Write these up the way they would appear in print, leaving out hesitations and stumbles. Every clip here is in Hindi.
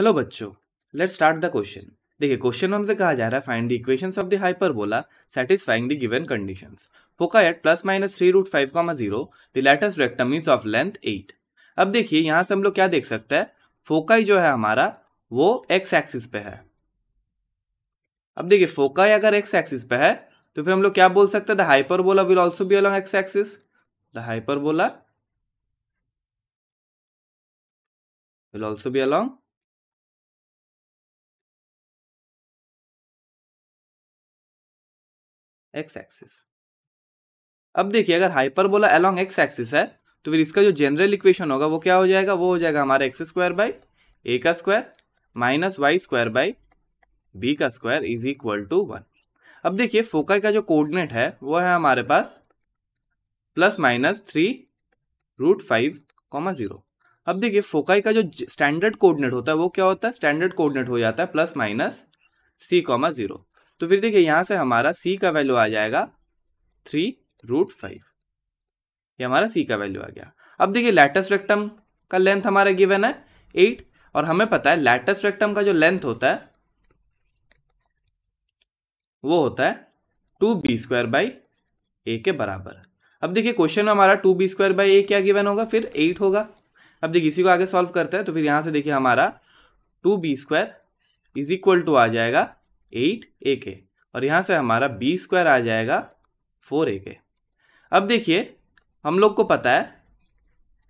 हेलो बच्चों, लेट्स स्टार्ट द क्वेश्चन। देखिए, क्वेश्चन में हमसे कहा जा रहा है find the equations of the hyperbola satisfying the given conditions. Foci at ±3√5,0, the latus rectum is of length 8। अब देखिए, यहाँ से हम लोग क्या देख सकते हैं, फोकाई जो है हमारा वो एक्स एक्सिस पे है। अब देखिए, फोकाई अगर एक्स एक्सिस पे है तो फिर हम लोग क्या बोल सकते हैं, the hyperbola will also be along x axis. The hyperbola will also be along x axis. अब देखिए, अगर हाइपरबोला अलोंग x एक्सिस है तो फिर इसका जो जनरल इक्वेशन होगा वो क्या हो जाएगा, वो हो जाएगा हमारा x² बाई a का square minus y² by b का स्क्वायर इज इक्वल टू 1। अब देखिए, फोकाई का जो कोऑर्डिनेट है वो है हमारे पास ±3√5,0। अब देखिए, फोकाई का जो स्टैंडर्ड कोऑर्डिनेट होता है वो क्या होता है, स्टैंडर्ड कोऑर्डिनेट हो जाता है ±c,0। तो फिर देखिए, यहाँ से हमारा c का वैल्यू आ जाएगा 3√5। ये हमारा c का वैल्यू आ गया। अब देखिए, लैटिस रेक्टम का लेंथ हमारा गिवन है 8 और हमें पता है लैटिस रेक्टम का जो लेंथ होता है वो होता है 2b² बाई a के बराबर। अब देखिए, क्वेश्चन में हमारा 2b² बाई a क्या गिवन होगा, फिर 8 होगा। अब देखिए, इसी को आगे सॉल्व करते हैं तो फिर यहाँ से देखिए हमारा 2b² इज इक्वल टू आ जाएगा 8ak और यहाँ से हमारा b² आ जाएगा 4ak। अब देखिए, हम लोग को पता है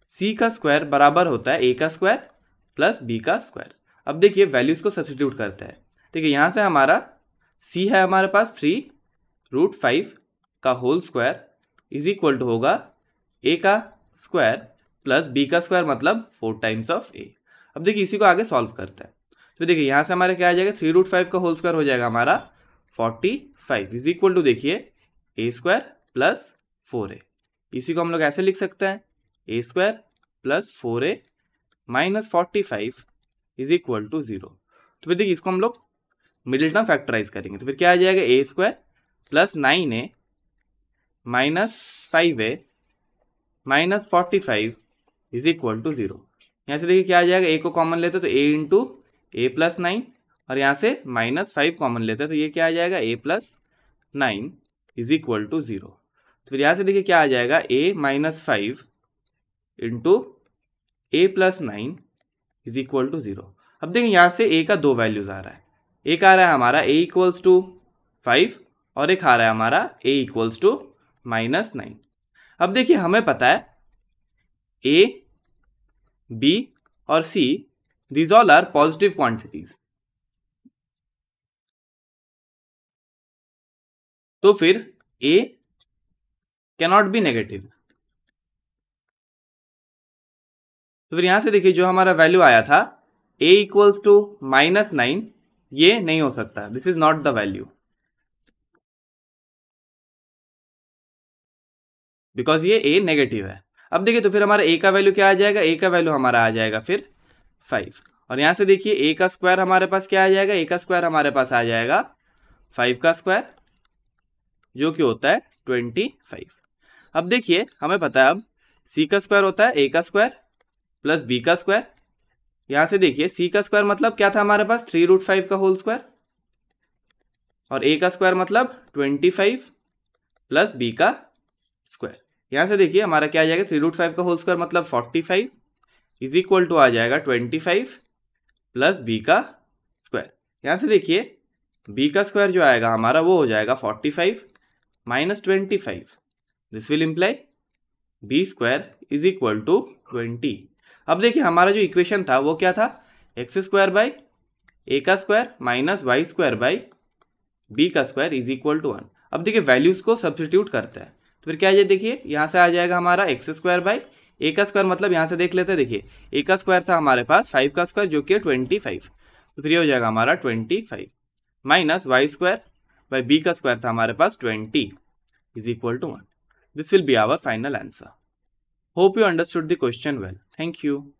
c का स्क्वायर बराबर होता है a का स्क्वायर प्लस b का स्क्वायर। अब देखिए, वैल्यूज को सब्स्टिट्यूट करते हैं। देखिए, यहाँ से हमारा c है हमारे पास 3√5 का whole square is equal to होगा a का स्क्वायर प्लस b का स्क्वायर मतलब 4 टाइम्स ऑफ a। अब देखिए, इसी को आगे सॉल्व करते हैं तो देखिए, यहाँ से हमारा क्या आ जाएगा, 3√5 का होल स्क्वायर हो जाएगा हमारा 45 इज इक्वल टू देखिए a² प्लस 4a। इसी को हम लोग ऐसे लिख सकते हैं a² plus 4a minus 45 is equal to 0। तो फिर देखिए, इसको हम लोग मिडिल टर्म फैक्टराइज करेंगे तो फिर क्या आ जाएगा, a² plus 9a minus 5a minus 45 is equal to 0। यहाँ से देखिए क्या आ जाएगा, a को कॉमन लेते तो a इंटू a प्लस 9 और यहाँ से माइनस 5 कॉमन लेते तो ये क्या आ जाएगा, a plus 9 is equal to 0। तो फिर यहाँ से देखिए क्या आ जाएगा, a minus 5 into a plus 9 is equal to 0। अब देखिए, यहाँ से a का दो वैल्यूज आ रहा है, एक आ रहा है हमारा a इक्वल्स टू 5 और एक आ रहा है हमारा a इक्वल्स टू माइनस 9। अब देखिए, हमें पता है a, b और c these all are positive quantities। तो फिर a cannot be negative। तो फिर यहां से देखिए, जो हमारा वैल्यू आया था a इक्वल्स टू माइनस 9, ये नहीं हो सकता, this is not the value because ये a नेगेटिव है। अब देखिए, तो फिर हमारा a का वैल्यू क्या आ जाएगा, a का वैल्यू हमारा आ जाएगा फिर 5 और यहाँ से देखिए a का स्क्वायर हमारे पास क्या आ जाएगा, a का स्क्वायर हमारे पास आ जाएगा 5 का स्क्वायर जो कि होता है 25। अब देखिए, हमें पता है अब c का स्क्वायर होता है a का स्क्वायर प्लस b का स्क्वायर। यहाँ से देखिए, c का स्क्वायर मतलब क्या था हमारे पास, 3√5 का होल स्क्वायर और a का स्क्वायर मतलब 25 प्लस b का स्क्वायर। यहाँ से देखिए हमारा क्या आ जाएगा, 3√5 का होल स्क्वायर मतलब 45 इज इक्वल टू आ जाएगा 25 प्लस b का स्क्वायर। यहाँ से देखिए b का स्क्वायर जो आएगा हमारा वो हो जाएगा 45 minus 25, this will imply b² is equal to 20। अब देखिए, हमारा जो इक्वेशन था वो क्या था, x² बाई a का square minus y² by b का स्क्वायर इज इक्वल टू 1। अब देखिए, वैल्यूज को सब्स्टिट्यूट करते हैं तो फिर क्या है, देखिए यहाँ से आ जाएगा हमारा x² बाई a का स्क्वायर मतलब यहाँ से देख लेते हैं, देखिए a का स्क्वायर था हमारे पास 5 का स्क्वायर जो कि 25, तो फिर ये हो जाएगा हमारा 25 माइनस y² बाई b का स्क्वायर था हमारे पास 20 is equal to 1। This will be our final answer. Hope you understood the question well. Thank you.